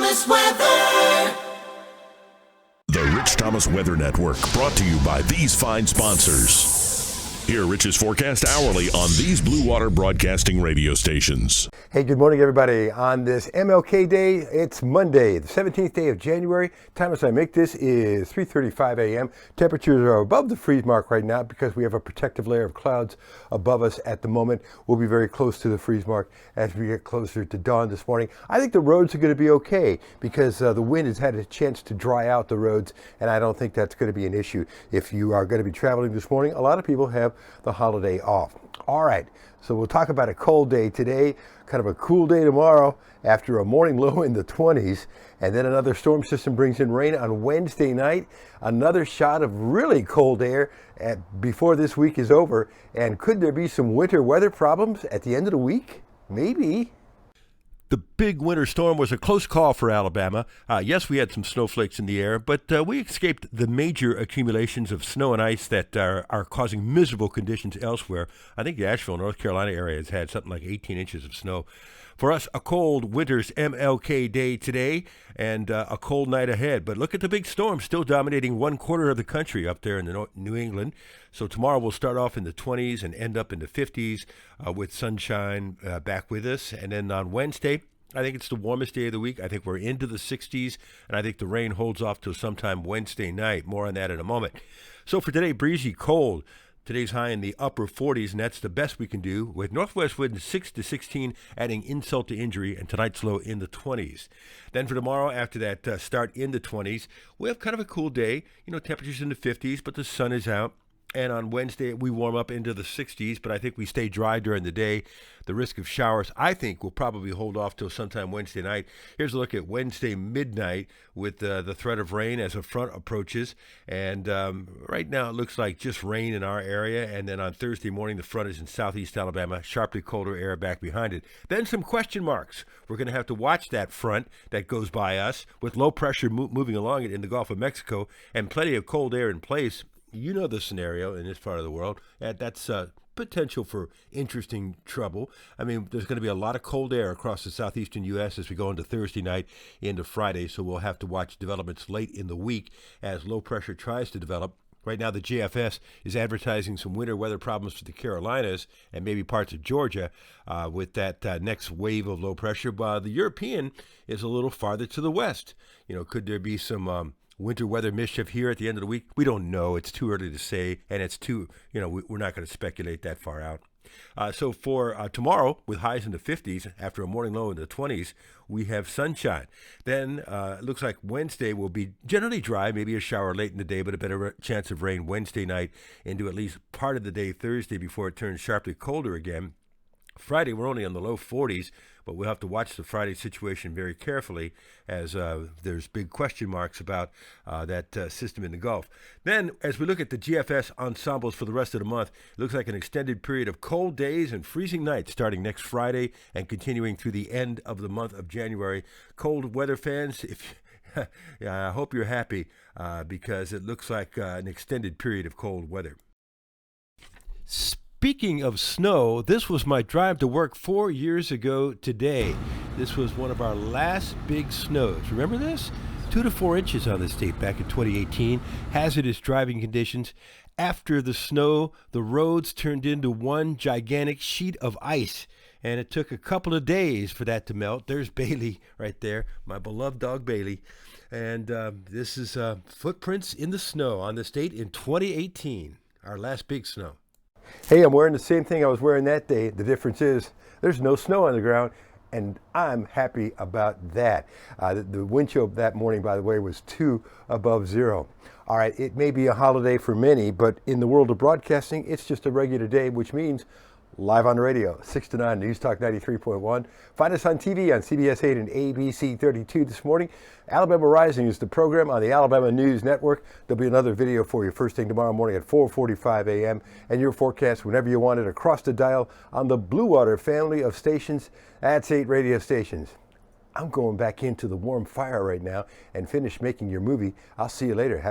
Thomas Weather. The Rich Thomas Weather Network, brought to you by these fine sponsors. Hear Rich's forecast hourly on these Blue Water Broadcasting radio stations. Hey, good morning, everybody. On this MLK Day, it's Monday, the 17th day of January. Time as I make this is 3:35 a.m. Temperatures are above the freeze mark right now because we have a protective layer of clouds above us at the moment. We'll be very close to the freeze mark as we get closer to dawn this morning. I think the roads are going to be okay because the wind has had a chance to dry out the roads, and I don't think that's going to be an issue. If you are going to be traveling this morning, a lot of people have the holiday off. All right, so we'll talk about a cold day today, kind of a cool day tomorrow after a morning low in the 20s, and then another storm system brings in rain on Wednesday night, another shot of really cold air before this week is over. And could there be some winter weather problems at the end of the week? Maybe. The big winter storm was a close call for Alabama. Yes, we had some snowflakes in the air, but we escaped the major accumulations of snow and ice that are causing miserable conditions elsewhere. I think the Asheville, North Carolina area has had something like 18 inches of snow. For us, a cold winter's MLK Day today and a cold night ahead. But look at the big storm still dominating one quarter of the country up there in the New England. So tomorrow we'll start off in the 20s and end up in the 50s with sunshine back with us. And then on Wednesday, I think it's the warmest day of the week. I think we're into the 60s, and I think the rain holds off till sometime Wednesday night. More on that in a moment. So for today, breezy, cold. Today's high in the upper 40s, and that's the best we can do, with northwest winds 6 to 16, adding insult to injury, and tonight's low in the 20s. Then for tomorrow, after that start in the 20s, we have kind of a cool day. You know, temperatures in the 50s, but the sun is out. And on Wednesday, we warm up into the 60s, but I think we stay dry during the day. The risk of showers, I think, will probably hold off till sometime Wednesday night. Here's a look at Wednesday midnight with the threat of rain as a front approaches. And right now, it looks like just rain in our area. And then on Thursday morning, the front is in southeast Alabama, sharply colder air back behind it. Then some question marks. We're going to have to watch that front that goes by us with low pressure moving along it in the Gulf of Mexico and plenty of cold air in place. You know the scenario in this part of the world. That's potential for interesting trouble. I mean, there's going to be a lot of cold air across the southeastern U.S. as we go into Thursday night into Friday, so we'll have to watch developments late in the week as low pressure tries to develop. Right now, the JFS is advertising some winter weather problems for the Carolinas and maybe parts of Georgia with that next wave of low pressure, while the European is a little farther to the west. You know, could there be some winter weather mischief here at the end of the week? We don't know. It's too early to say, and it's too, we're not going to speculate that far out. So for tomorrow, with highs in the 50s, after a morning low in the 20s, we have sunshine. Then it looks like Wednesday will be generally dry, maybe a shower late in the day, but a better chance of rain Wednesday night into at least part of the day Thursday before it turns sharply colder again. Friday, we're only in the low 40s, but we'll have to watch the Friday situation very carefully as there's big question marks about that system in the Gulf. Then, as we look at the GFS ensembles for the rest of the month, it looks like an extended period of cold days and freezing nights starting next Friday and continuing through the end of the month of January. Cold weather fans, I hope you're happy because it looks like an extended period of cold weather. Speaking of snow, this was my drive to work 4 years ago today. This was one of our last big snows. Remember this? 2 to 4 inches on this date back in 2018. Hazardous driving conditions. After the snow, the roads turned into one gigantic sheet of ice. And it took a couple of days for that to melt. There's Bailey right there, my beloved dog Bailey. And this is footprints in the snow on this date in 2018, our last big snow. Hey, I'm wearing the same thing I was wearing that day. The difference is there's no snow on the ground, and I'm happy about that. The wind chill that morning, by the way, was 2 above zero. All right, it may be a holiday for many, but in the world of broadcasting, it's just a regular day, which means live on the radio, 6 to 9, News Talk 93.1. Find us on TV on CBS 8 and ABC 32 this morning. Alabama Rising is the program on the Alabama News Network. There'll be another video for you first thing tomorrow morning at 4:45 a.m. and your forecast whenever you want it across the dial on the Blue Water family of stations. That's 8 radio stations. I'm going back into the warm fire right now and finish making your movie. I'll see you later.